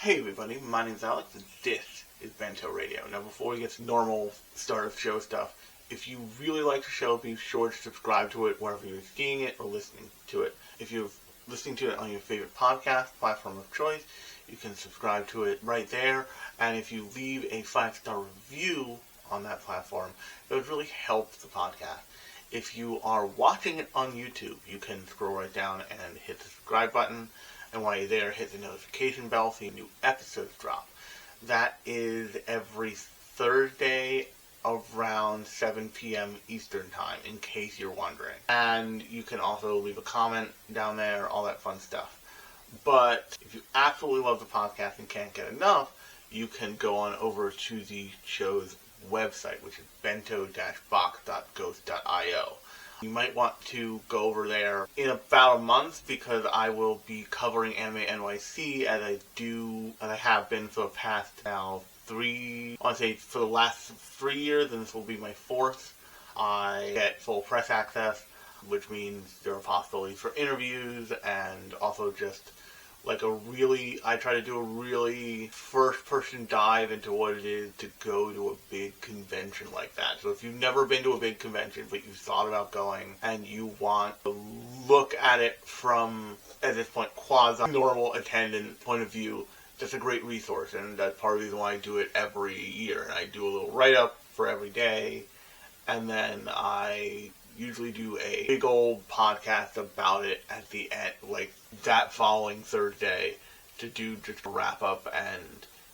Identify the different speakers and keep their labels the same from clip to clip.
Speaker 1: Hey everybody, my name's Alex and this is Bento Radio. Now before we get to normal start of show stuff, if you really like the show, be sure to subscribe to it wherever you're seeing it or listening to it. If you're listening to it on your favorite podcast platform of choice, you can subscribe to it right there. And if you leave a 5-star review on that platform, it would really help the podcast. If you are watching it on YouTube, you can scroll right down and hit the subscribe button. And while you're there, hit the notification bell so new episodes drop. That is every Thursday around 7 p.m. Eastern Time, in case you're wondering. And you can also leave a comment down there, all that fun stuff. But if you absolutely love the podcast and can't get enough, you can go on over to the show's website, which is bento-box.ghost.io. You might want to go over there in about a month because I will be covering Anime NYC as I have been for the past for the last 3 years, and this will be my fourth. I get full press access, which means there are possibilities for interviews and also just I try to do a really first-person dive into what it is to go to a big convention like that. So if you've never been to a big convention, but you've thought about going, and you want to look at it from, at this point, quasi-normal attendant point of view, that's a great resource, and that's part of the reason why I do it every year. And I do a little write-up for every day, and then I usually do a big old podcast about it at the end, like that following Thursday, to do just a wrap up and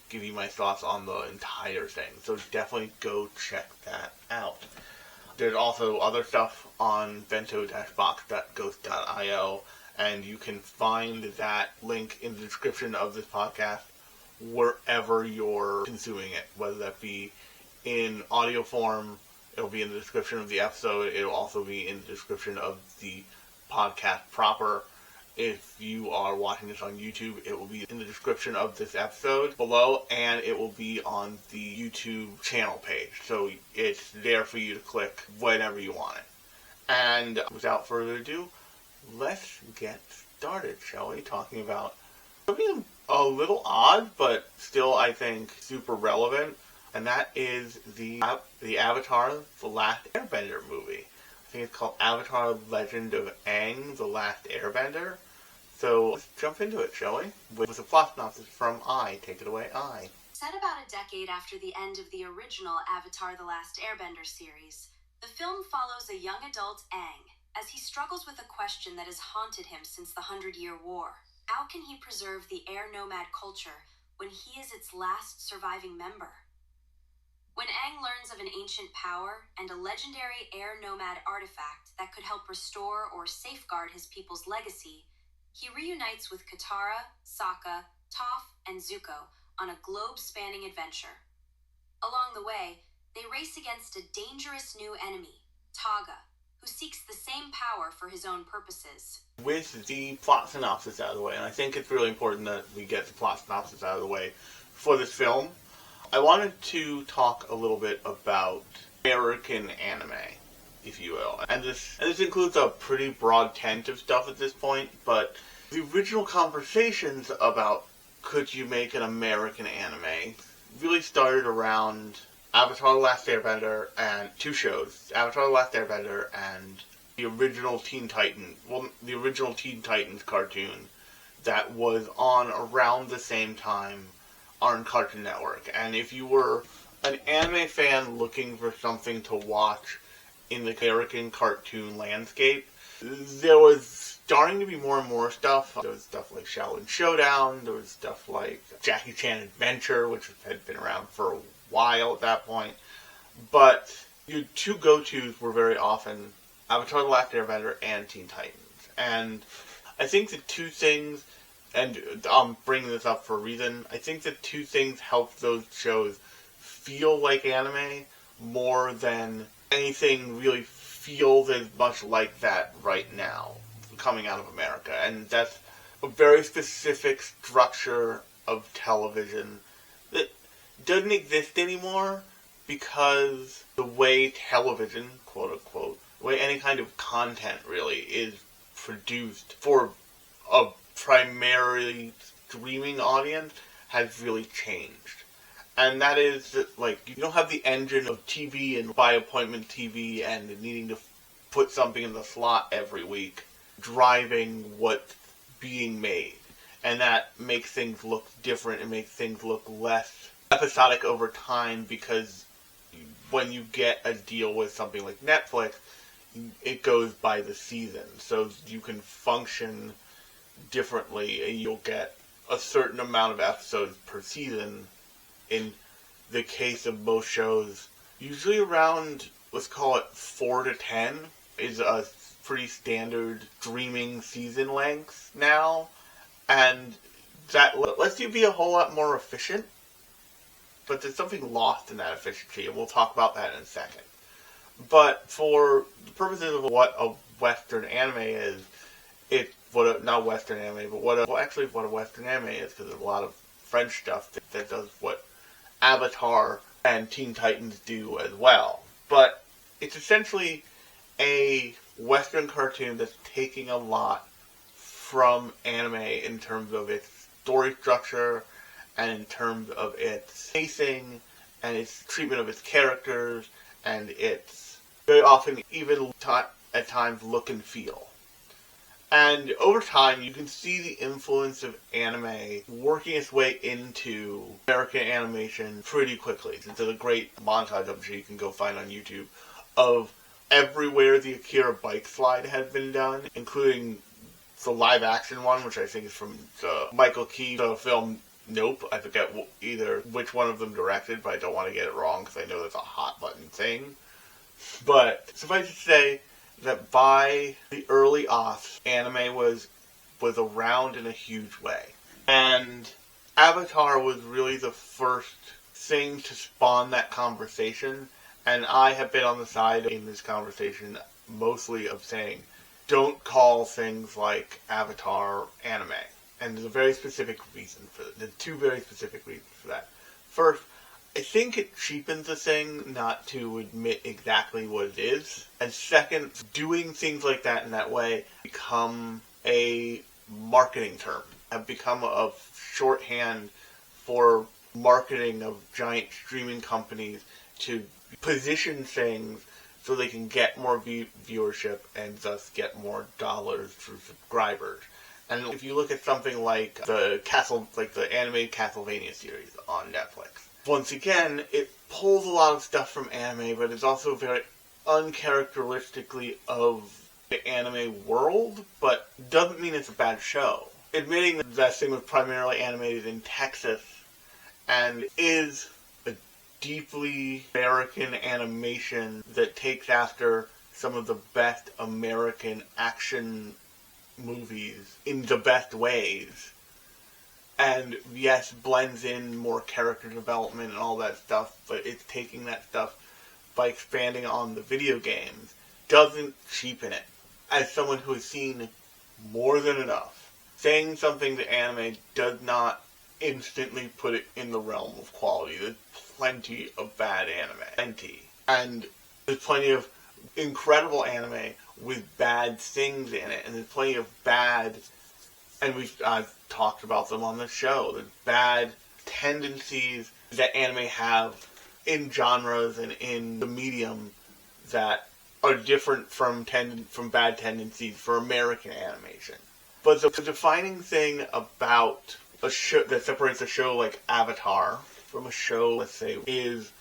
Speaker 1: give you my thoughts on the entire thing. So definitely go check that out. There's also other stuff on bento-box.ghost.io, and you can find that link in the description of this podcast wherever you're consuming it, whether that be in audio form. It'll be in the description of the episode. It'll also be in the description of the podcast proper. If you are watching this on YouTube, it will be in the description of this episode below, and it will be on the YouTube channel page. So it's there for you to click whenever you want it. And without further ado, let's get started, shall we? Talking about something a little odd, but still, I think, super relevant. And that is the Avatar, the Last Airbender movie. I think it's called Avatar, Legend of Aang, the Last Airbender. So let's jump into it, shall we? With a plot synopsis from I. Take it away, I.
Speaker 2: Set about a decade after the end of the original Avatar, the Last Airbender series, the film follows a young adult Aang as he struggles with a question that has haunted him since the 100-Year War. How can he preserve the Air Nomad culture when he is its last surviving member? When Aang learns of an ancient power and a legendary Air Nomad artifact that could help restore or safeguard his people's legacy, he reunites with Katara, Sokka, Toph, and Zuko on a globe-spanning adventure. Along the way, they race against a dangerous new enemy, Taka, who seeks the same power for his own purposes.
Speaker 1: With the plot synopsis out of the way, and I think it's really important that we get the plot synopsis out of the way for this film, I wanted to talk a little bit about American anime, if you will. And this includes a pretty broad tent of stuff at this point, but the original conversations about could you make an American anime really started around Avatar The Last Airbender and two shows, Avatar The Last Airbender and the original Teen Titans cartoon that was on around the same time on Cartoon Network. And if you were an anime fan looking for something to watch in the American cartoon landscape, there was starting to be more and more stuff. There was stuff like Shaolin Showdown, there was stuff like Jackie Chan Adventure, which had been around for a while at that point. But your two go-tos were very often Avatar The Last Airbender and Teen Titans. And I think the two things, and I'm bringing this up for a reason, I think the two things help those shows feel like anime more than anything really feels as much like that right now, coming out of America. And that's a very specific structure of television that doesn't exist anymore because the way television, quote unquote, the way any kind of content really is produced for a primarily streaming audience has really changed. And that is that, like, you don't have the engine of TV and by appointment TV and needing to put something in the slot every week driving what's being made. And that makes things look different and makes things look less episodic over time, because when you get a deal with something like Netflix, it goes by the season. So you can function differently and you'll get a certain amount of episodes per season. In the case of most shows, usually around, let's call it 4 to 10 is a pretty standard streaming season length now. And that lets you be a whole lot more efficient. But there's something lost in that efficiency, and we'll talk about that in a second. But for the purposes of what a Western anime is, it's not Western anime, but what a Western anime is, because there's a lot of French stuff that does what Avatar and Teen Titans do as well. But it's essentially a Western cartoon that's taking a lot from anime in terms of its story structure and in terms of its pacing and its treatment of its characters and its very often even at times look and feel. And over time you can see the influence of anime working its way into American animation pretty quickly. There's a great montage, I'm sure you can go find on YouTube, of everywhere the Akira bike slide has been done, including the live action one, which I think is from the Michael Key film Nope. I forget either which one of them directed, but I don't want to get it wrong because I know that's a hot button thing. But suffice to say that by the early aughts, anime was around in a huge way. And Avatar was really the first thing to spawn that conversation, and I have been on the side in this conversation mostly of saying, don't call things like Avatar anime. And there's a very specific reason for that. There's two very specific reasons for that. First, I think it cheapens a thing not to admit exactly what it is. And second, doing things like that in that way become a marketing term. Have become a shorthand for marketing of giant streaming companies to position things so they can get more viewership and thus get more dollars through subscribers. And if you look at something like the animated Castlevania series on Netflix, once again, it pulls a lot of stuff from anime, but it's also very uncharacteristically of the anime world, but doesn't mean it's a bad show. Admitting that thing was primarily animated in Texas and is a deeply American animation that takes after some of the best American action movies in the best ways, and yes, blends in more character development and all that stuff, but it's taking that stuff by expanding on the video games, doesn't cheapen it. As someone who has seen more than enough, saying something to anime does not instantly put it in the realm of quality. There's plenty of bad anime. Plenty. And there's plenty of incredible anime with bad things in it, and there's plenty of bad, and I've talked about them on the show, the bad tendencies that anime have in genres and in the medium that are different from bad tendencies for American animation. But the defining thing about a show that separates a show like Avatar from a show, let's say, is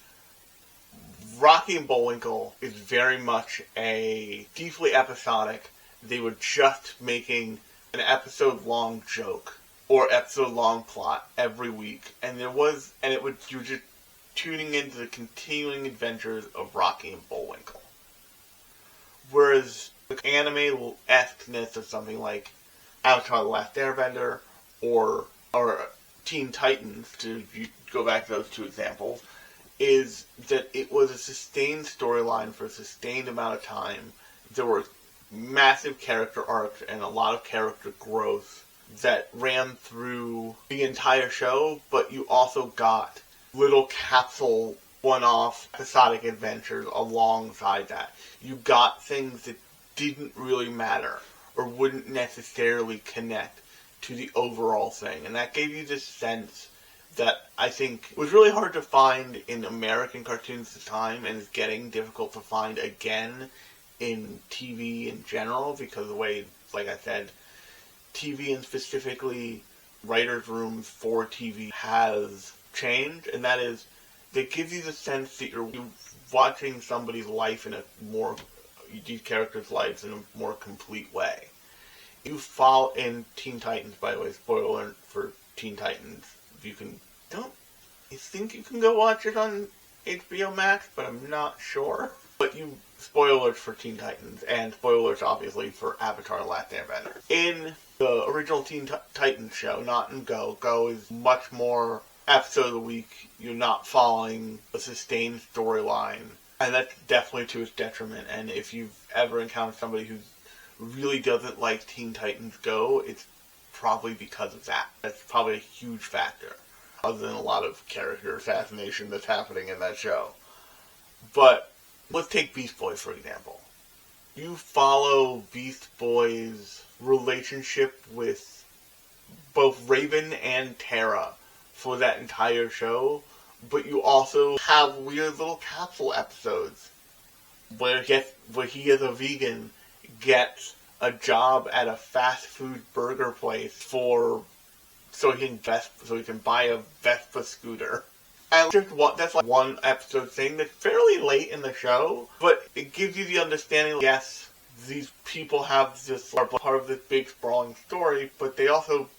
Speaker 1: Rocky and Bullwinkle is very much a deeply episodic. They were just making an episode-long joke or episode-long plot every week, and you were just tuning into the continuing adventures of Rocky and Bullwinkle. Whereas the anime-esqueness of something like Avatar: The Last Airbender or Teen Titans, to go back to those two examples, is that it was a sustained storyline for a sustained amount of time. There were massive character arcs and a lot of character growth that ran through the entire show, but you also got little capsule one-off episodic adventures alongside that. You got things that didn't really matter or wouldn't necessarily connect to the overall thing, and that gave you this sense that I think was really hard to find in American cartoons at the time and is getting difficult to find again in TV in general because of the way, like I said, TV and specifically writers' rooms for TV has changed, and that is, it gives you the sense that you're watching somebody's life in a more, these characters' lives in a more complete way. You follow in Teen Titans, by the way, spoiler alert for Teen Titans. I think you can go watch it on HBO Max, but I'm not sure. But spoilers for Teen Titans, and spoilers obviously for Avatar: The Last Airbender. In the original Teen Titans show, not in Go. Go is much more episode of the week. You're not following a sustained storyline, and that's definitely to its detriment. And if you've ever encountered somebody who really doesn't like Teen Titans Go, it's probably because of that. That's probably a huge factor, other than a lot of character assassination that's happening in that show. But let's take Beast Boy, for example. You follow Beast Boy's relationship with both Raven and Tara for that entire show, but you also have weird little capsule episodes where he, as a vegan, gets a job at a fast food burger place so he can buy a Vespa scooter. And that's like one episode thing that's fairly late in the show, but it gives you the understanding, yes, these people are part of this big sprawling story, but they also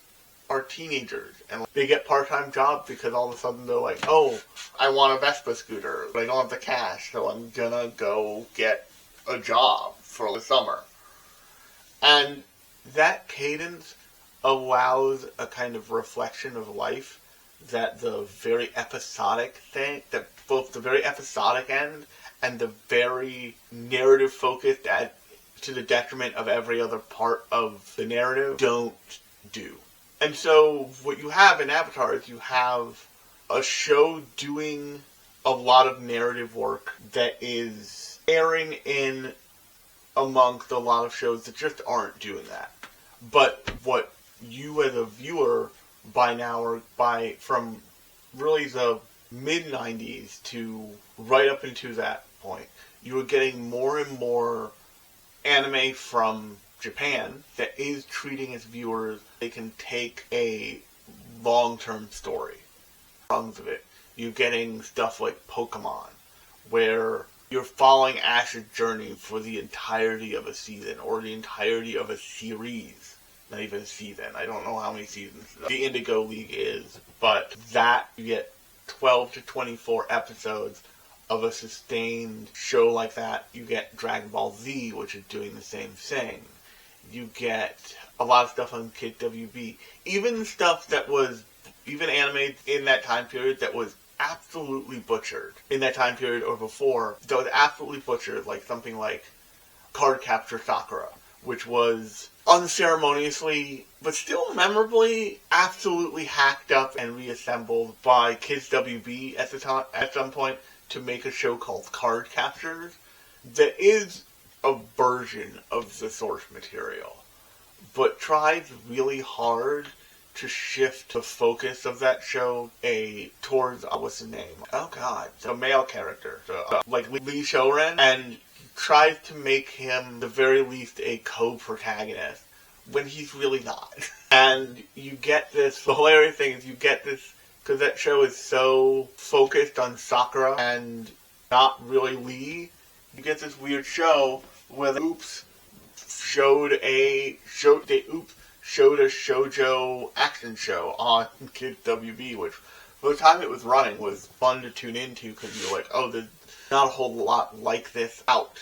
Speaker 1: are teenagers, and they get part-time jobs because all of a sudden they're like, oh, I want a Vespa scooter, but I don't have the cash, so I'm gonna go get a job for the summer. And that cadence allows a kind of reflection of life that the very episodic thing, that both the very episodic end and the very narrative focused to the detriment of every other part of the narrative don't do. And so what you have in Avatar is you have a show doing a lot of narrative work that is airing in amongst a lot of shows that just aren't doing that. But what you as a viewer from really the mid-90s to right up into that point, you were getting more and more anime from Japan that is treating its viewers, they can take a long-term story. Tons of it. You're getting stuff like Pokemon, where you're following Ash's journey for the entirety of a season, or the entirety of a series. Not even a season. I don't know how many seasons the Indigo League is, but that you get 12 to 24 episodes of a sustained show like that. You get Dragon Ball Z, which is doing the same thing. You get a lot of stuff on Kid WB. Even stuff that was, even anime in that time period that was absolutely butchered. In that time period or before, that was absolutely butchered, like something like Card Capture Sakura, which was unceremoniously, but still memorably, absolutely hacked up and reassembled by Kids WB at some point to make a show called Card Captors that is a version of the source material, but tries really hard to shift the focus of that show towards, what's his name? Oh god, the male character, like Lee Shoren, and tries to make him, the very least, a co-protagonist, when he's really not. And you get this, the hilarious thing is you get this, because that show is so focused on Sakura and not really Lee, you get this weird show where the showed a shoujo action show on Kids WB, which, for the time it was running, was fun to tune into, because you're like, oh, there's not a whole lot like this out.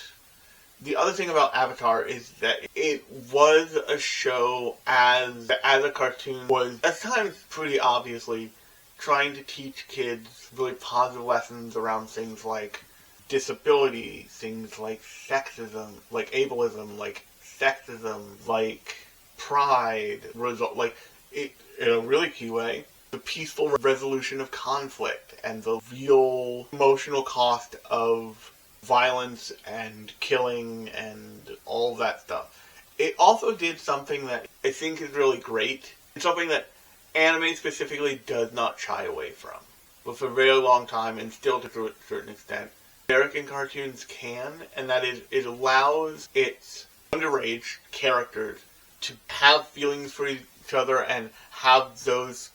Speaker 1: The other thing about Avatar is that it was a show as a cartoon, was at times pretty obviously trying to teach kids really positive lessons around things like disability, things like sexism, like ableism, like sexism, like pride, like it, in a really key way, the peaceful resolution of conflict and the real emotional cost of violence and killing and all that stuff. It also did something that I think is really great. It's something that anime specifically does not shy away from. But for a very long time, and still to a certain extent, American cartoons can, and that is, it allows its underage characters to have feelings for each other and have those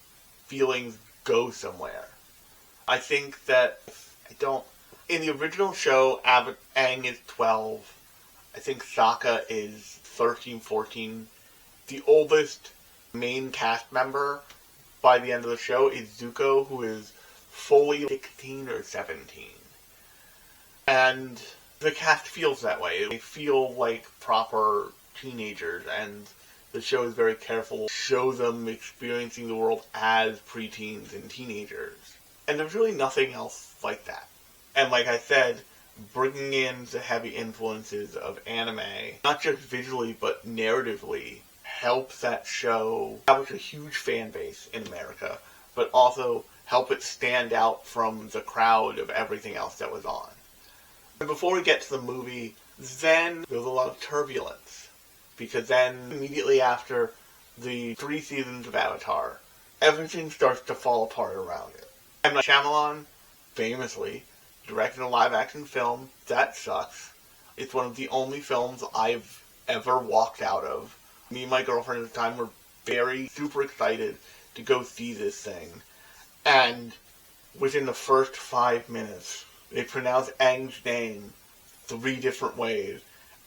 Speaker 1: feelings go somewhere. I think that, in the original show, Aang is 12. I think Taka is 13, 14. The oldest main cast member by the end of the show is Zuko, who is fully 16 or 17. And the cast feels that way. They feel like proper teenagers, and the show is very careful to show them experiencing the world as preteens and teenagers. And there's really nothing else like that. And like I said, bringing in the heavy influences of anime, not just visually but narratively, helps that show establish a huge fan base in America, but also help it stand out from the crowd of everything else that was on. And before we get to the movie, then there's a lot of turbulence. Because then, immediately after the 3 seasons of Avatar, everything starts to fall apart around it. M. Night Shyamalan, famously, directed a live-action film. That sucks. It's one of the only films I've ever walked out of. Me and my girlfriend at the time were super excited to go see this thing. And within the first 5 minutes, they pronounced Aang's name 3 different ways,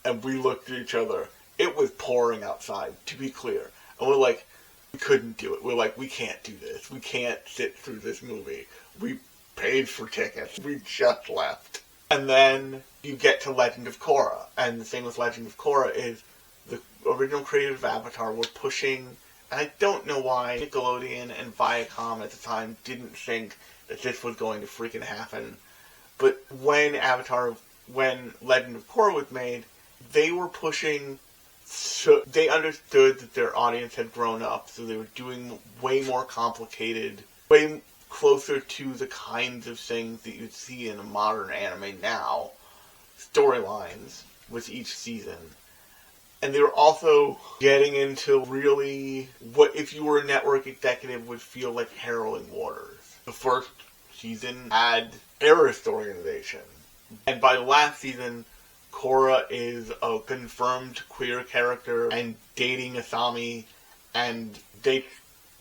Speaker 1: and we looked at each other. It was pouring outside, to be clear. And we're like, we couldn't do it. We're like, we can't do this. We can't sit through this movie. We paid for tickets. We just left. And then you get to Legend of Korra. And the thing with Legend of Korra is the original creators of Avatar were pushing, and I don't know why Nickelodeon and Viacom at the time didn't think that this was going to freaking happen. But when Legend of Korra was made, they were pushing. So they understood that their audience had grown up, so they were doing way more complicated, way closer to the kinds of things that you'd see in a modern anime now, storylines with each season. And they were also getting into really what, if you were a network executive, would feel like harrowing waters. The first season had terrorist organization, and by the last season, Korra is a confirmed queer character and dating Asami, and they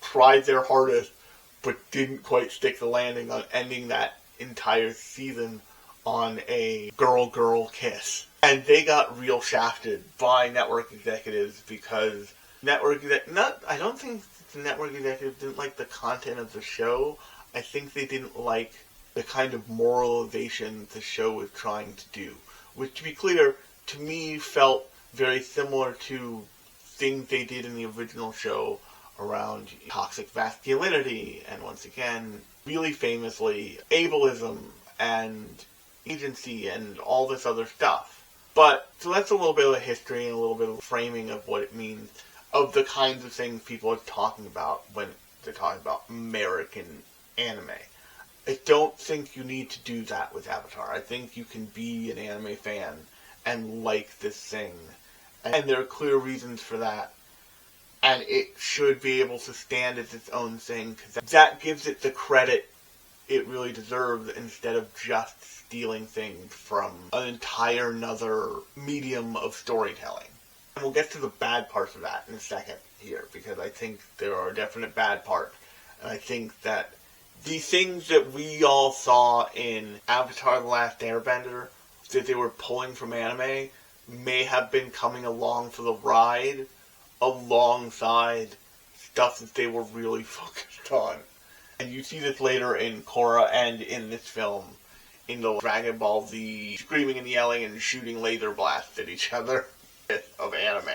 Speaker 1: tried their hardest but didn't quite stick the landing on ending that entire season on a girl-girl kiss. And they got real shafted by network executives because I don't think the network executives didn't like the content of the show. I think they didn't like the kind of moralization the show was trying to do. Which, to be clear, to me felt very similar to things they did in the original show around toxic masculinity, and once again, really famously, ableism and agency and all this other stuff. But, so that's a little bit of a history and a little bit of a framing of what it means, of the kinds of things people are talking about when they're talking about American anime. I don't think you need to do that with Avatar. I think you can be an anime fan and like this thing. And there are clear reasons for that. And it should be able to stand as its own thing, because that gives it the credit it really deserves, instead of just stealing things from an entire another medium of storytelling. And we'll get to the bad parts of that in a second here, because I think there are definite bad parts. And I think that the things that we all saw in Avatar The Last Airbender that they were pulling from anime may have been coming along for the ride alongside stuff that they were really focused on. And you see this later in Korra and in this film, in the Dragon Ball Z screaming and yelling and shooting laser blasts at each other of anime.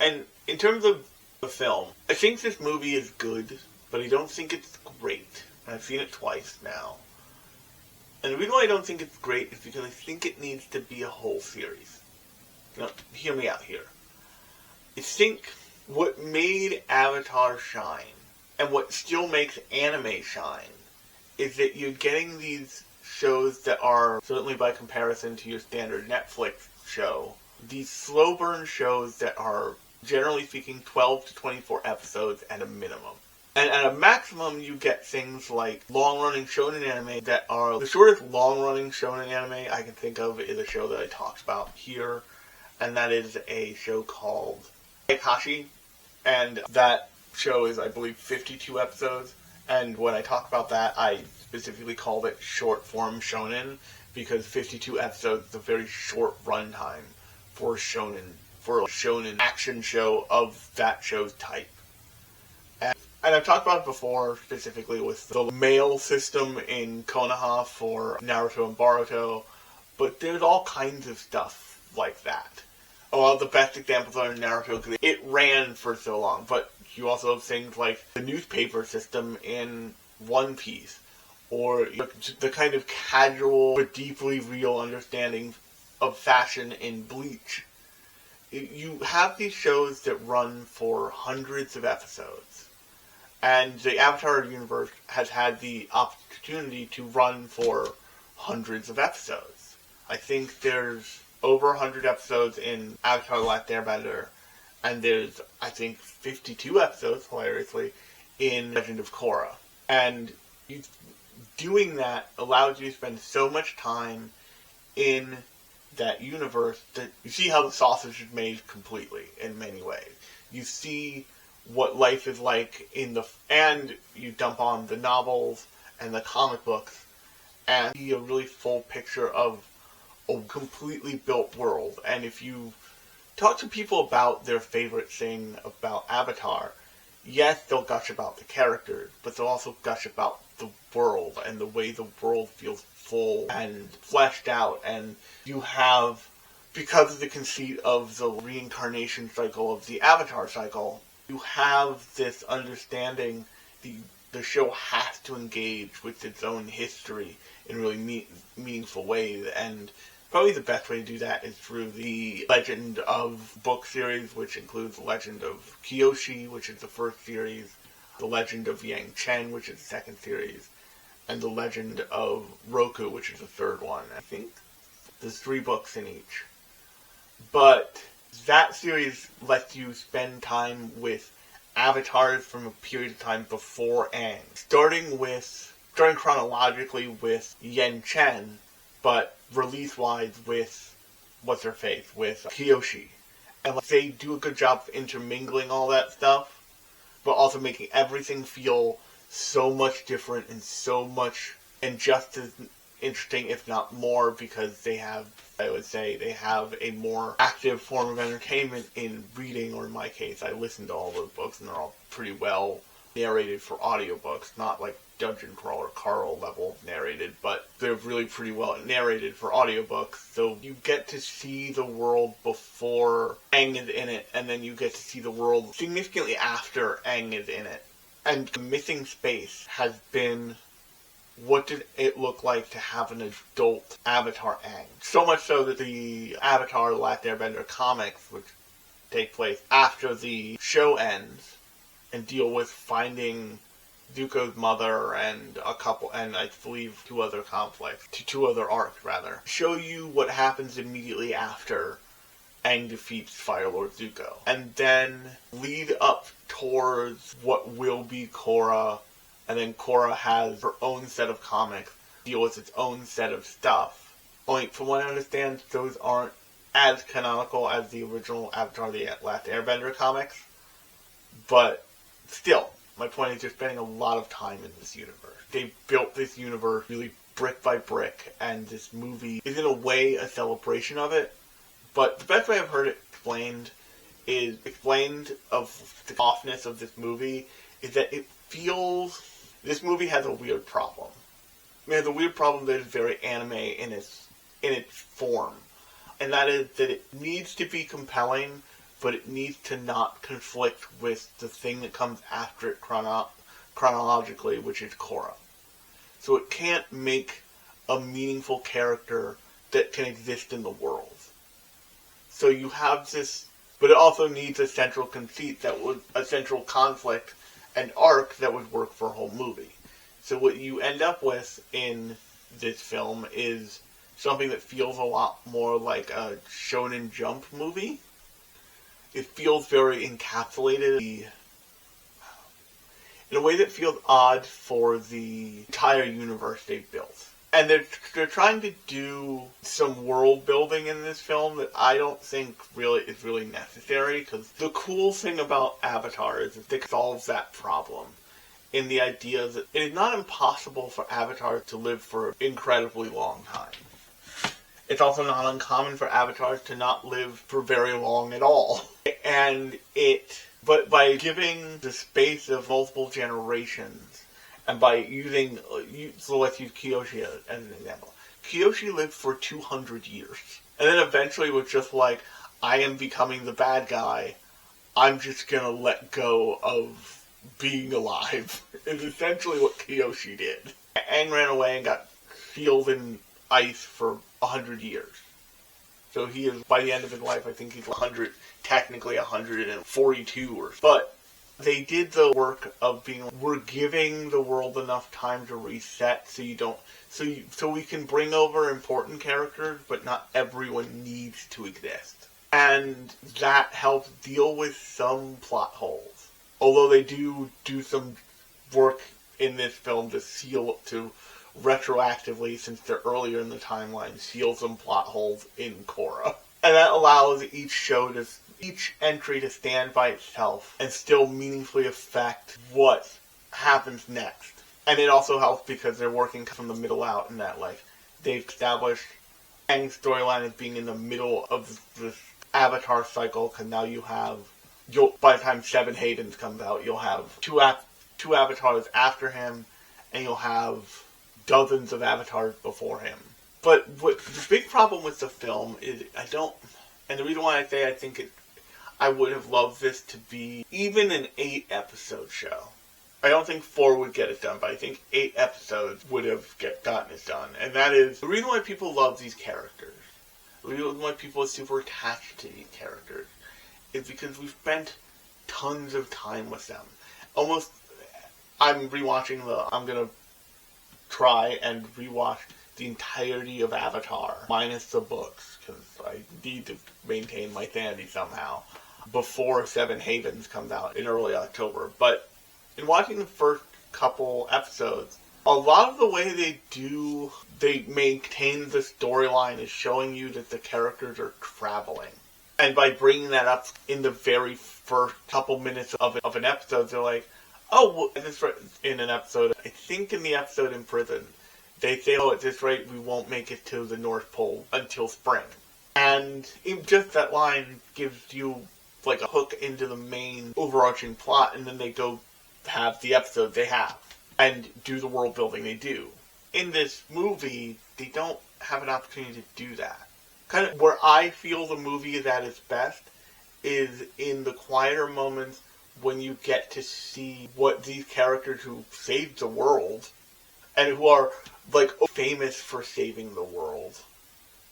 Speaker 1: And in terms of the film, I think this movie is good, but I don't think it's great. I've seen it twice now. And the reason why I don't think it's great is because I think it needs to be a whole series. Now, hear me out here. I think what made Avatar shine, and what still makes anime shine, is that you're getting these shows that are, certainly by comparison to your standard Netflix show, these slow burn shows that are, generally speaking, 12 to 24 episodes at a minimum. And at a maximum, you get things like long-running shonen anime that are... The shortest long-running shonen anime I can think of is a show that I talked about here, and that is a show called Kashi, and that show is, I believe, 52 episodes, and when I talk about that, I specifically called it short-form shonen, because 52 episodes is a very short runtime for a shonen action show of that show's type. And I've talked about it before, specifically with the mail system in Konoha for Naruto and Boruto, but there's all kinds of stuff like that. Well, the best examples are in Naruto, because it ran for so long, but you also have things like the newspaper system in One Piece, or the kind of casual but deeply real understanding of fashion in Bleach. You have these shows that run for hundreds of episodes. And the Avatar universe has had the opportunity to run for hundreds of episodes. I think there's over 100 episodes in Avatar: The Last Airbender, and there's, I think, 52 episodes, hilariously, in Legend of Korra. And doing that allows you to spend so much time in that universe that you see how the sausage is made completely in many ways. You see what life is like and you dump on the novels and the comic books and see a really full picture of a completely built world. And if you talk to people about their favorite thing about Avatar, yes, they'll gush about the characters, but they'll also gush about the world and the way the world feels full and fleshed out. And you have, because of the conceit of the reincarnation cycle of the Avatar cycle, you have this understanding the show has to engage with its own history in really meaningful ways, and probably the best way to do that is through the Legend of book series, which includes the Legend of Kyoshi, which is the first series, the Legend of Yang Chen, which is the second series, and the Legend of Roku, which is the third one. I think there's 3 books in each. But that series lets you spend time with avatars from a period of time before Aang. Starting chronologically with Yan Chen, but release-wise with what's-her-face, with Kyoshi. And they do a good job of intermingling all that stuff, but also making everything feel so much different and just as interesting, if not more, because they have a more active form of entertainment in reading, or in my case, I listen to all those books, and they're all pretty well narrated for audiobooks, not like Dungeon Crawler Carl level narrated, but they're really pretty well narrated for audiobooks, so you get to see the world before Aang is in it, and then you get to see the world significantly after Aang is in it. And the missing space has been, what did it look like to have an adult Avatar Aang? So much so that the Avatar: The Last Airbender comics, which take place after the show ends, and deal with finding Zuko's mother and I believe two other arcs, show you what happens immediately after Aang defeats Fire Lord Zuko. And then lead up towards what will be Korra, and then Korra has her own set of comics, deal with its own set of stuff. Only, from what I understand, those aren't as canonical as the original Avatar: The Last Airbender comics. But still, my point is they're spending a lot of time in this universe. They built this universe really brick by brick, and this movie is in a way a celebration of it. But the best way I've heard it explained of the offness of this movie is that it feels... This movie has a weird problem. It has a weird problem that is very anime in its form. And that is that it needs to be compelling, but it needs to not conflict with the thing that comes after it chronologically, which is Korra. So it can't make a meaningful character that can exist in the world. So you have this, but it also needs a central conceit a central conflict and arc that would work for a whole movie. So what you end up with in this film is something that feels a lot more like a Shonen Jump movie. It feels very encapsulated. in a way that feels odd for the entire universe they've built. And they're trying to do some world building in this film that I don't think is really necessary, because the cool thing about Avatar is that it solves that problem in the idea that it is not impossible for Avatar to live for an incredibly long time. It's also not uncommon for avatars to not live for very long at all. But by giving the space of multiple generations, and by using, so let's use Kyoshi as an example. Kyoshi lived for 200 years. And then eventually was just like, I am becoming the bad guy. I'm just gonna let go of being alive. Is essentially what Kyoshi did. Aang ran away and got sealed in ice for 100 years. So he is, by the end of his life, I think he's technically 142 or so. But they did the work of we're giving the world enough time to reset so we can bring over important characters, but not everyone needs to exist. And that helps deal with some plot holes. Although they do some work in this film to retroactively, since they're earlier in the timeline, seal some plot holes in Korra. And that allows each entry to stand by itself and still meaningfully affect what happens next. And it also helps because they're working from the middle out, in that, like, they've established Aang's storyline as being in the middle of this Avatar cycle, because now by the time Seven Havens comes out, you'll have two avatars after him, and you'll have dozens of avatars before him. But what the big problem with the film is, and the reason why I say I would have loved this to be even an 8-episode show. I don't think 4 would get it done, but I think 8 episodes would have gotten it done. And that is, the reason why people love these characters, the reason why people are super attached to these characters, is because we've spent tons of time with them. I'm gonna try and rewatch the entirety of Avatar, minus the books, because I need to maintain my sanity somehow, before Seven Havens comes out in early October. But in watching the first couple episodes, a lot of the way they maintain the storyline is showing you that the characters are traveling. And by bringing that up in the very first couple minutes of an episode, they're like, oh, at this rate, in an episode, I think in the episode in prison, they say, oh, at this rate, we won't make it to the North Pole until spring. And just that line gives you, like, a hook into the main overarching plot, and then they go have the episode they have, and do the world building they do. In this movie, they don't have an opportunity to do that. Kind of where I feel the movie is at its best is in the quieter moments when you get to see what these characters who saved the world, and who are, like, famous for saving the world,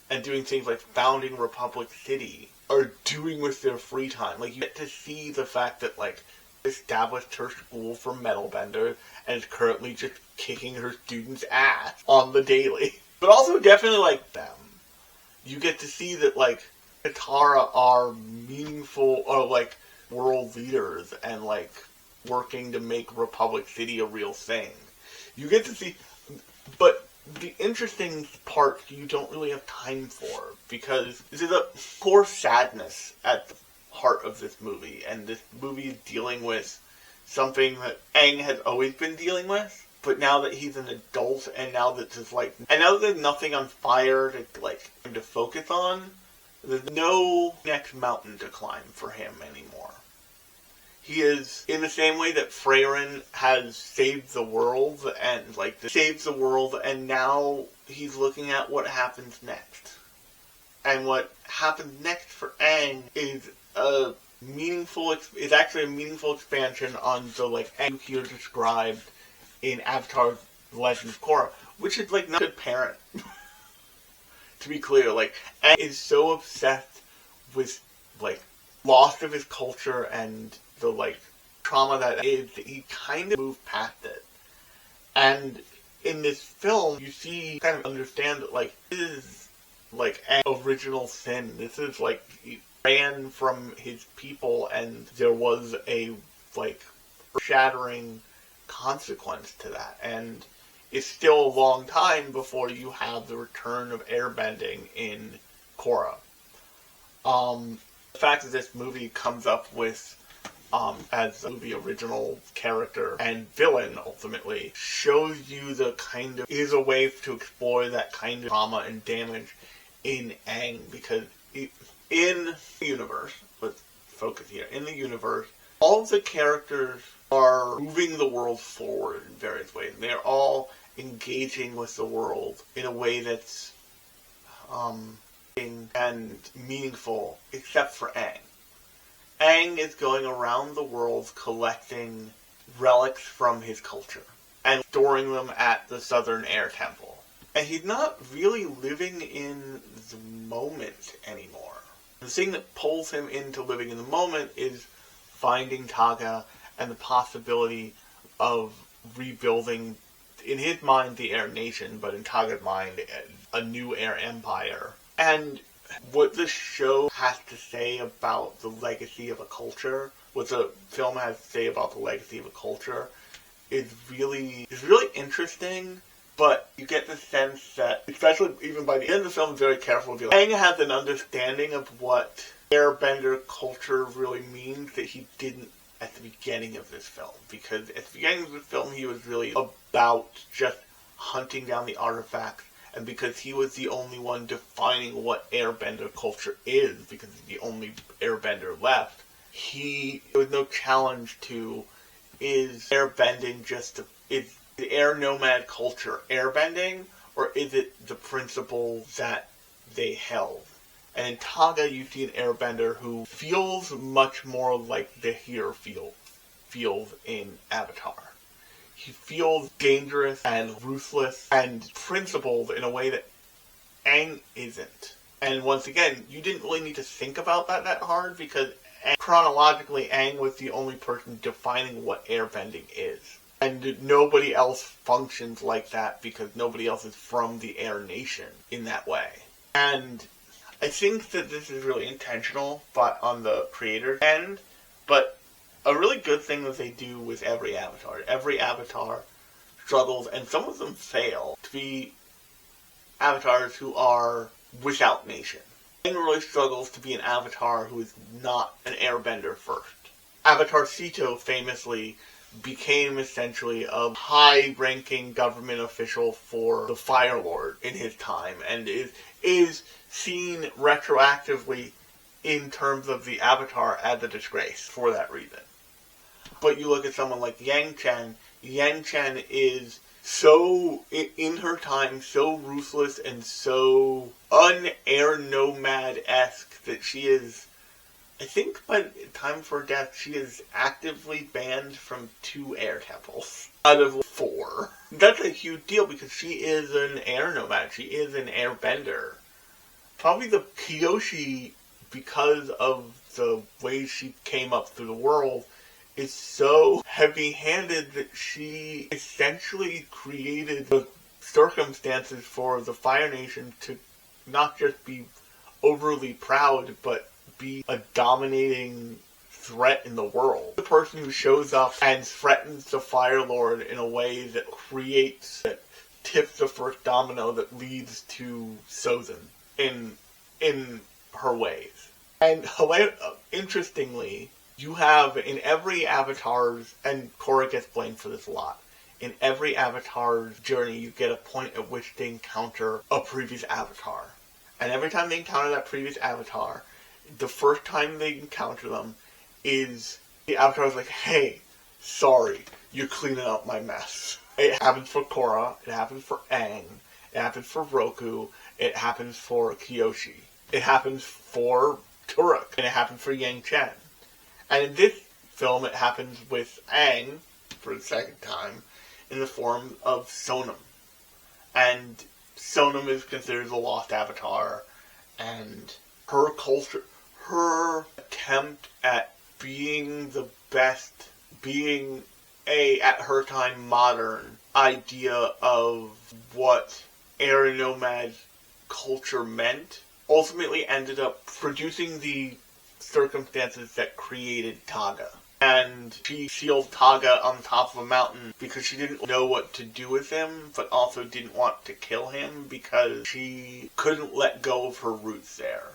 Speaker 1: and doing things like founding Republic City, are doing with their free time. Like, you get to see the fact that, like, established her school for metalbenders, and is currently just kicking her students' ass on the daily. But also definitely, like, them. You get to see that, like, Katara are meaningful, or, like, world leaders, and, like, working to make Republic City a real thing. You get to see, but the interesting part you don't really have time for, because this is a core sadness at the heart of this movie, and this movie is dealing with something that Aang has always been dealing with, but now that he's an adult, and now that there's nothing on fire to focus on, there's no next mountain to climb for him anymore. He is, in the same way that Freyrin has saved the world, and now he's looking at what happens next. And what happens next for Aang is actually a meaningful expansion on the, like, Aang here described in Avatar: The Legend of Korra, which is, like, not a good parent. To be clear, like, Aang is so obsessed with, like, loss of his culture and the, like, trauma that is, he kind of moved past it. And in this film, you kind of understand that, like, this is, like, an original sin. This is, like, he ran from his people, and there was a, like, shattering consequence to that. And it's still a long time before you have the return of airbending in Korra. The fact that this movie comes up with as the original character and villain, ultimately, shows you the kind of, is a way to explore that kind of trauma and damage in Aang, because in the universe, let's focus here, in the universe, all of the characters are moving the world forward in various ways. They're all engaging with the world in a way that's and meaningful, except for Aang. Aang is going around the world collecting relics from his culture and storing them at the Southern Air Temple. And he's not really living in the moment anymore. The thing that pulls him into living in the moment is finding Taka and the possibility of rebuilding, in his mind, the Air Nation, but in Taka's mind, a new Air Empire. And what the show has to say about the legacy of a culture, what the film has to say about the legacy of a culture, is really interesting. But you get the sense that, especially even by the end of the film, it's very careful. Aang has an understanding of what airbender culture really means that he didn't at the beginning of this film. Because at the beginning of the film, he was really about just hunting down the artifacts. And because he was the only one defining what airbender culture is, because he's the only airbender left, there was no challenge to, is airbending is the air nomad culture airbending, or is it the principles that they held? And in Taka, you see an airbender who feels much more like the hero feels in Avatar. He feels dangerous and ruthless and principled in a way that Aang isn't. And once again, you didn't really need to think about that hard, because chronologically, Aang was the only person defining what airbending is. And nobody else functions like that, because nobody else is from the Air Nation in that way. And I think that this is really intentional, but on the creator's end, but a really good thing that they do with every avatar. Every avatar struggles, and some of them fail, to be avatars who are without nation. Aang really struggles to be an avatar who is not an airbender first. Avatar Sito famously became essentially a high-ranking government official for the Fire Lord in his time, and is seen retroactively in terms of the Avatar as a disgrace for that reason. But you look at someone like Yang Chen is so, in her time, so ruthless and so un-Air Nomad-esque that she is, I think by the time of her death, she is actively banned from 2 air temples out of 4. That's a huge deal, because she is an air nomad. She is an airbender. Probably the Kyoshi, because of the way she came up through the world, is so heavy-handed that she essentially created the circumstances for the Fire Nation to not just be overly proud, but be a dominating threat in the world. The person who shows up and threatens the Fire Lord in a way that tips the first domino that leads to Sozin in her ways. And interestingly, you have in every avatar's, and Korra gets blamed for this a lot, in every avatar's journey you get a point at which they encounter a previous avatar. And every time they encounter that previous avatar, the first time they encounter them is the avatar's like, hey, sorry, you're cleaning up my mess. It happens for Korra, it happens for Aang, it happens for Roku, it happens for Kyoshi, it happens for Turok, and it happens for Yang Chen. And in this film, it happens with Aang, for the second time, in the form of Sonam. And Sonam is considered the lost avatar, and her culture, her attempt at being the best, being at her time, modern idea of what Air Nomad culture meant, ultimately ended up producing the circumstances that created Taka. and she sealed Taka on top of a mountain because she didn't know what to do with him, but also didn't want to kill him because she couldn't let go of her roots there.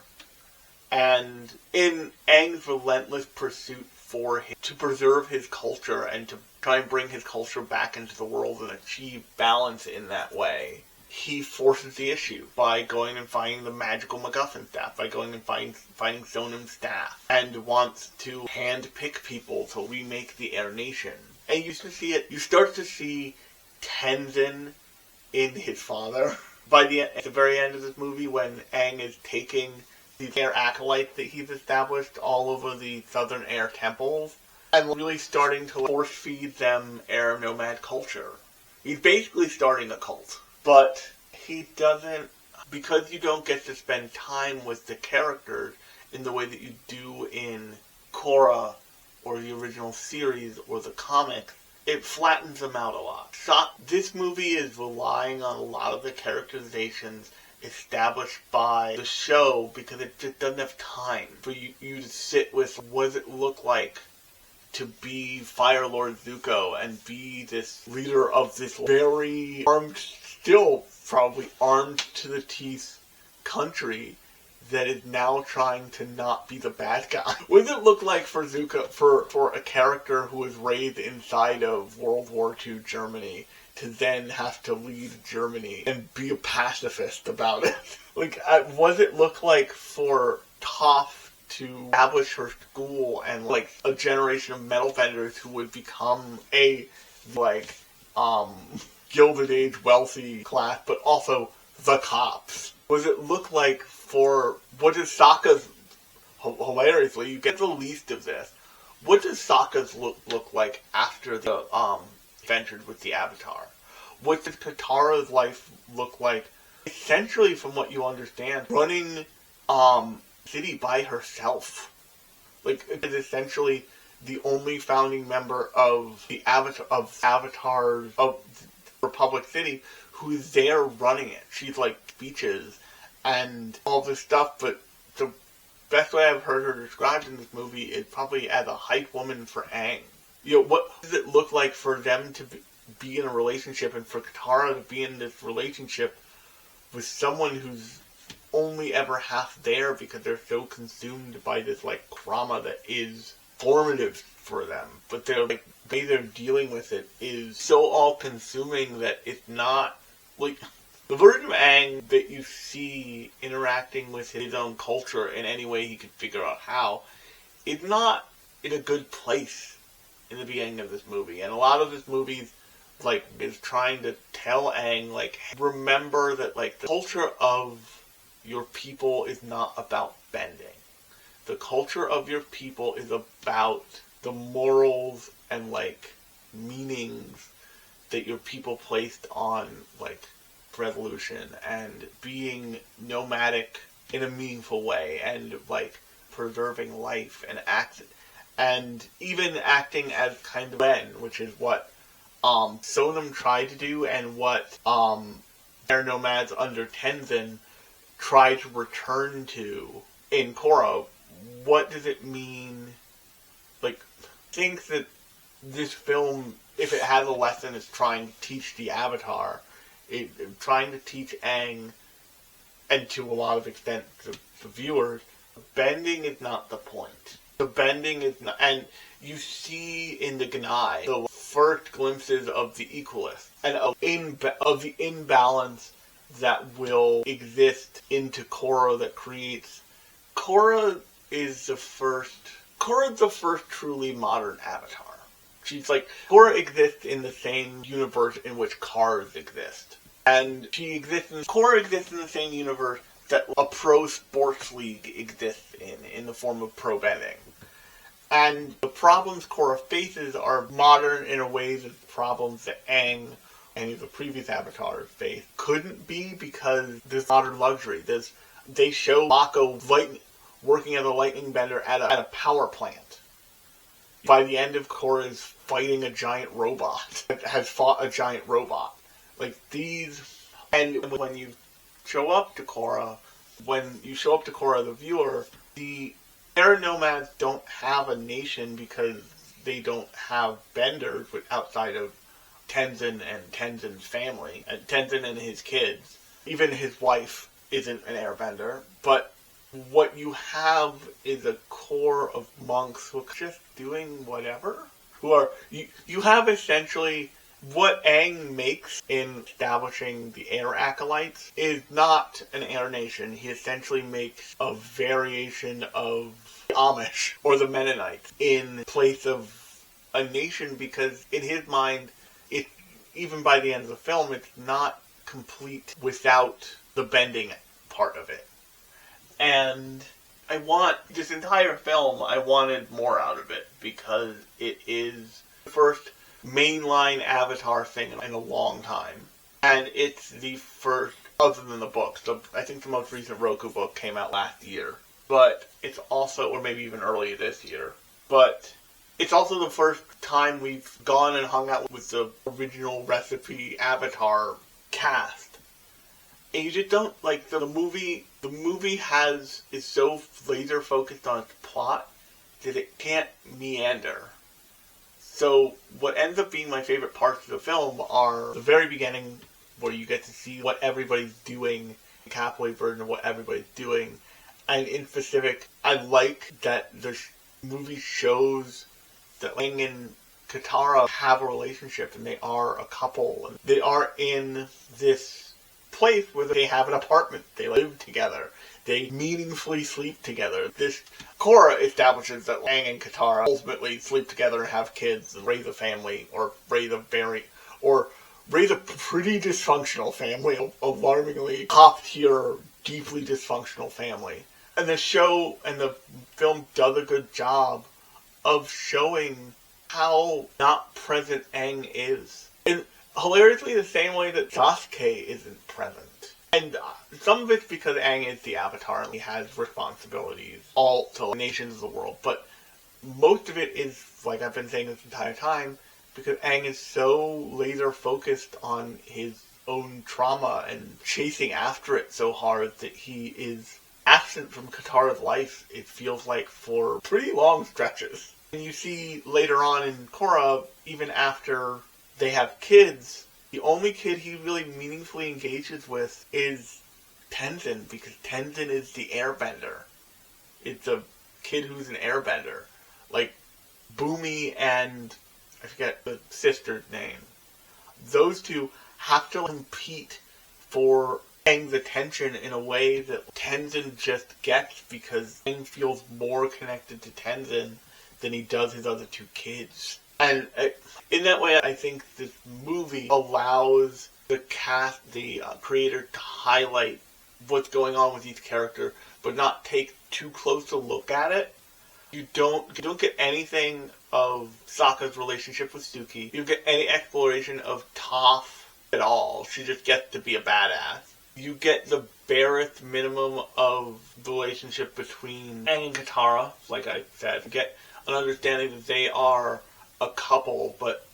Speaker 1: And in Aang's relentless pursuit for him to preserve his culture and to try and bring his culture back into the world and achieve balance in that way, he forces the issue by going and finding the magical MacGuffin staff, by going and finding Sonam's staff, and wants to hand-pick people to remake the Air Nation. And you start to see Tenzin in his father. At the very end of this movie, when Aang is taking these air acolytes that he's established all over the southern air temples, and really starting to force-feed them air nomad culture. He's basically starting a cult. But he doesn't, because you don't get to spend time with the characters in the way that you do in Korra or the original series or the comics, it flattens them out a lot. This movie is relying on a lot of the characterizations established by the show because it just doesn't have time for you to sit with what does it look like to be Fire Lord Zuko and be this leader of this very armed, still probably armed to the teeth country that is now trying to not be the bad guy. What does it look like for Zuko, for a character who was raised inside of World War II Germany to then have to lead Germany and be a pacifist about it? What does it look like for Toph to establish her school and, a generation of metal vendors who would become a, Gilded Age wealthy class, but also the cops? What does it look like what does Sokka's, hilariously, you get the least of this, what does Sokka's look like after the, adventures with the Avatar? What does Katara's life look like, essentially from what you understand, running, city by herself? Is essentially the only founding member of the Avatar's, of Republic City, who's there running it. She's speeches and all this stuff, but the best way I've heard her described in this movie is probably as a hype woman for Aang. What does it look like for them to be in a relationship and for Katara to be in this relationship with someone who's only ever half there because they're so consumed by this trauma that is formative for them, but the way they're dealing with it is so all-consuming that it's not the version of Aang that you see interacting with his own culture in any way he could figure out how is not in a good place in the beginning of this movie. And a lot of this movie is trying to tell Aang remember that the culture of your people is not about bending. The culture of your people is about the morals and meanings that your people placed on revolution and being nomadic in a meaningful way and preserving life and even acting as kind of men, which is what Sonam tried to do and what Air Nomads under Tenzin tried to return to in Korra. What does it mean? I think that this film, if it has a lesson, is trying to teach the Avatar, trying to teach Aang, and to a lot of extent the viewers, bending is not the point. The bending is not, and you see in the Gnai the first glimpses of the equalist and of the imbalance that will exist into Korra that creates. Korra is the first truly modern Avatar. Korra exists in the same universe in which cars exist. And Korra exists in the same universe that a pro sports league exists in the form of pro betting. And the problems Korra faces are modern in a way that the problems that Aang and the previous Avatars faced couldn't be, because there's modern luxury. They show Mako working as a lightning bender at a power plant. By the end of Korra's fighting a giant robot, has fought a giant robot. And when you show up to Korra, the viewer, the Air Nomads don't have a nation because they don't have benders outside of Tenzin and Tenzin's family, and Tenzin and his kids. Even his wife isn't an airbender, but what you have is a core of monks who are just doing whatever. You have essentially what Aang makes in establishing the Air Acolytes is not an Air Nation. He essentially makes a variation of the Amish or the Mennonites in place of a nation, because in his mind, even by the end of the film, it's not complete without the bending part of it. And this entire film, I wanted more out of it, because it is the first mainline Avatar thing in a long time. And it's the first, other than the books. I think the most recent Roku book came out last year. But it's also, or maybe even earlier this year, but it's also the first time we've gone and hung out with the original recipe Avatar cast. And you just don't, like, the movie is so laser focused on its plot that it can't meander. So what ends up being my favorite parts of the film are the very beginning, where you get to see what everybody's doing, the Capway version of what everybody's doing. And in specific, I like that the movie shows that Aang and Katara have a relationship, and they are a couple, and they are in this place where they have an apartment. They live together. They meaningfully sleep together. This Korra establishes that Aang and Katara ultimately sleep together and have kids and raise a family, or raise a pretty dysfunctional family, alarmingly top-tier, deeply dysfunctional family. And the show and the film does a good job of showing how not present Aang is. And hilariously the same way that Sasuke isn't present. And some of it's because Aang is the Avatar and he has responsibilities all to nations of the world. But most of it is, like I've been saying this entire time, because Aang is so laser focused on his own trauma and chasing after it so hard that he is absent from Katara's life, it feels like, for pretty long stretches. And you see later on in Korra, even after they have kids, the only kid he really meaningfully engages with is Tenzin, because Tenzin is the airbender. It's a kid who's an airbender. Like, Boomy and, I forget the sister's name. Those two have to compete for Aang's attention in a way that Tenzin just gets, because Aang feels more connected to Tenzin than he does his other two kids. And in that way, I think this movie allows the creator to highlight what's going on with each character, but not take too close a look at it. You don't get anything of Sokka's relationship with Suki. You don't get any exploration of Toph at all. She just gets to be a badass. You get the barest minimum of the relationship between Aang and Katara, like I said. You get an understanding that they are a couple, but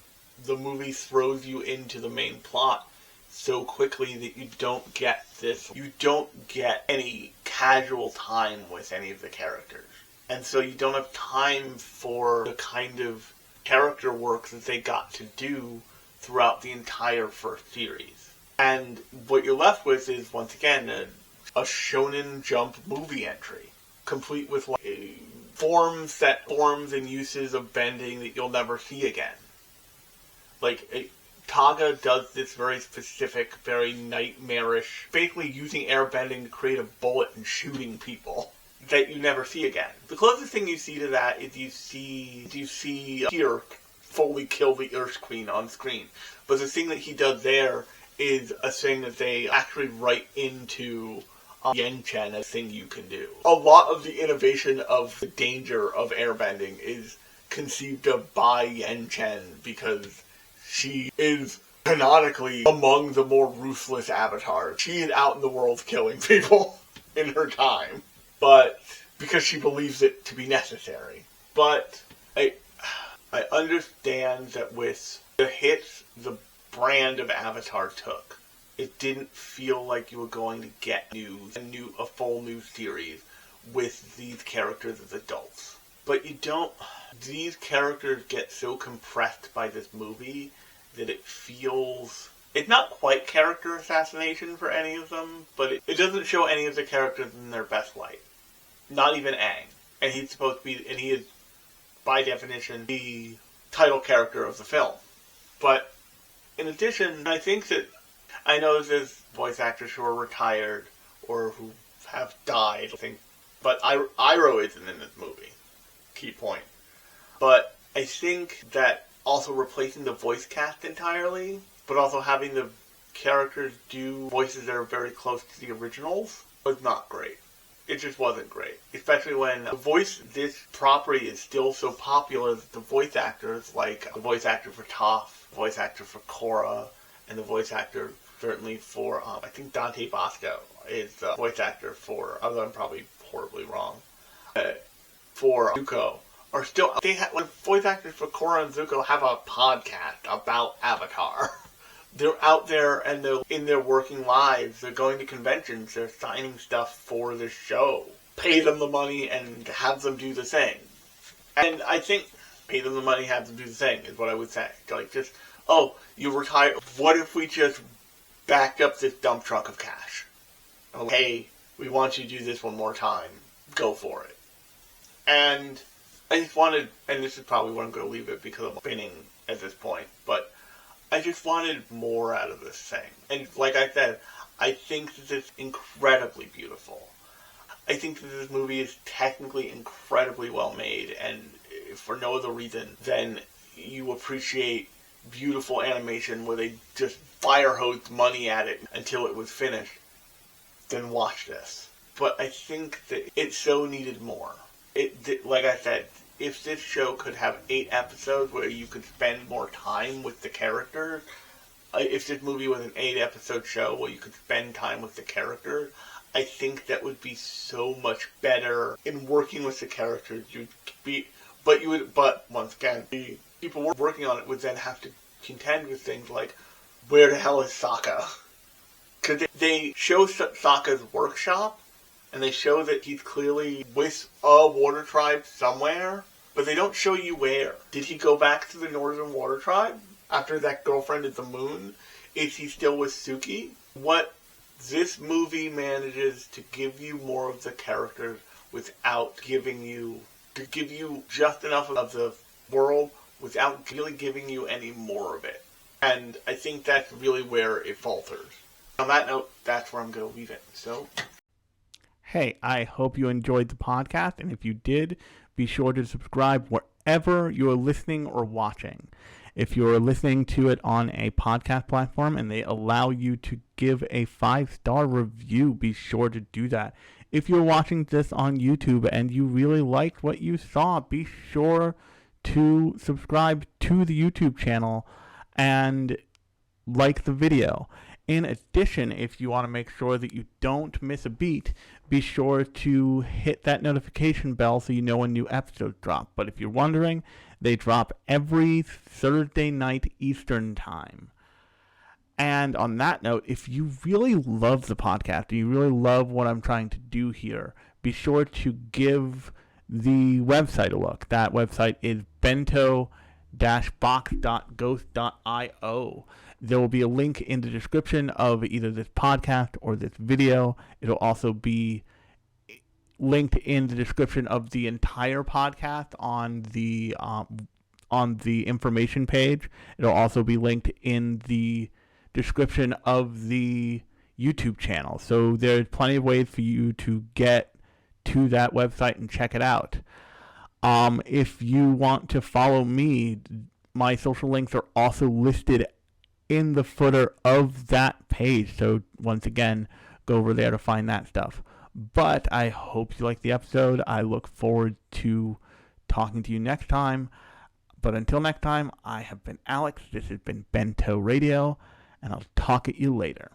Speaker 1: the movie throws you into the main plot so quickly that you don't get any casual time with any of the characters. And so you don't have time for the kind of character work that they got to do throughout the entire first series. And what you're left with is, once again, a Shonen Jump movie entry, complete with forms and uses of bending that you'll never see again. Like, Taka does this very specific, very nightmarish, basically using airbending to create a bullet and shooting people that you never see again. The closest thing you see to that is you see Tyr fully kill the Earth Queen on screen. But the thing that he does there is a thing that they actually write into Yen-Chen, a thing you can do. A lot of the innovation of the danger of airbending is conceived of by Yen-Chen, because she is canonically among the more ruthless avatars. She is out in the world killing people in her time, but because she believes it to be necessary. But I understand that with the hits the brand of Avatar took, it didn't feel like you were going to get a full new series with these characters as adults. But you don't these characters get so compressed by this movie that it feels... It's not quite character assassination for any of them, but it doesn't show any of the characters in their best light. Not even Aang. And he's supposed to be, and he is, by definition, the title character of the film. But, in addition, I think that, I know there's voice actors who are retired, or who have died, I think, but Iroh isn't in this movie. Key point. But I think that also replacing the voice cast entirely, but also having the characters do voices that are very close to the originals, was not great. It just wasn't great. Especially when this property is still so popular that the voice actors, like the voice actor for Toph, the voice actor for Korra, and the voice actor certainly for, I think Dante Bosco is the voice actor for, although I'm probably horribly wrong, for Zuko, are still, the voice actors for Korra and Zuko have a podcast about Avatar. They're out there and they're in their working lives. They're going to conventions. They're signing stuff for the show. Pay them the money and have them do the thing. And I think pay them the money, have them do the thing is what I would say. Like just, oh, you retire. What if we just backed up this dump truck of cash? Oh, hey, we want you to do this one more time. Go for it. And I just wanted, and this is probably where I'm going to leave it because I'm spinning at this point, but I just wanted more out of this thing. And like I said, I think that it's incredibly beautiful. I think that this movie is technically incredibly well made, and for no other reason than you appreciate beautiful animation where they just fire hosed money at it until it was finished, then watch this. But I think that it so needed more. Like I said, if this show could have 8 episodes where you could spend more time with the characters, if this movie was an 8-episode show where you could spend time with the characters, I think that would be so much better in working with the characters. But once again, the people working on it would then have to contend with things like, where the hell is Taka? Because they show Sokka's workshop, and they show that he's clearly with a water tribe somewhere, but they don't show you where. Did he go back to the Northern Water Tribe after that girlfriend at the moon? Is he still with Suki? What this movie manages to give you more of the characters without giving you, to give you just enough of the world without really giving you any more of it. And I think that's really where it falters. On that note, that's where I'm going to leave it. So,
Speaker 3: hey, I hope you enjoyed the podcast, and if you did, be sure to subscribe wherever you're listening or watching. If you're listening to it on a podcast platform and they allow you to give a 5-star review, be sure to do that. If you're watching this on YouTube and you really liked what you saw, be sure to subscribe to the YouTube channel and like the video. In addition, if you want to make sure that you don't miss a beat, be sure to hit that notification bell so you know when new episodes drop. But if you're wondering, they drop every Thursday night Eastern time. And on that note, if you really love the podcast and you really love what I'm trying to do here, be sure to give the website a look. That website is bento-box.ghost.io. There will be a link in the description of either this podcast or this video. It'll also be linked in the description of the entire podcast on the information page. It'll also be linked in the description of the YouTube channel. So there's plenty of ways for you to get to that website and check it out. If you want to follow me, my social links are also listed in the footer of that page. So once again, go over there to find that stuff. But I hope you liked the episode. I look forward to talking to you next time. But until next time, I have been Alex. This has been Bento Radio, and I'll talk at you later.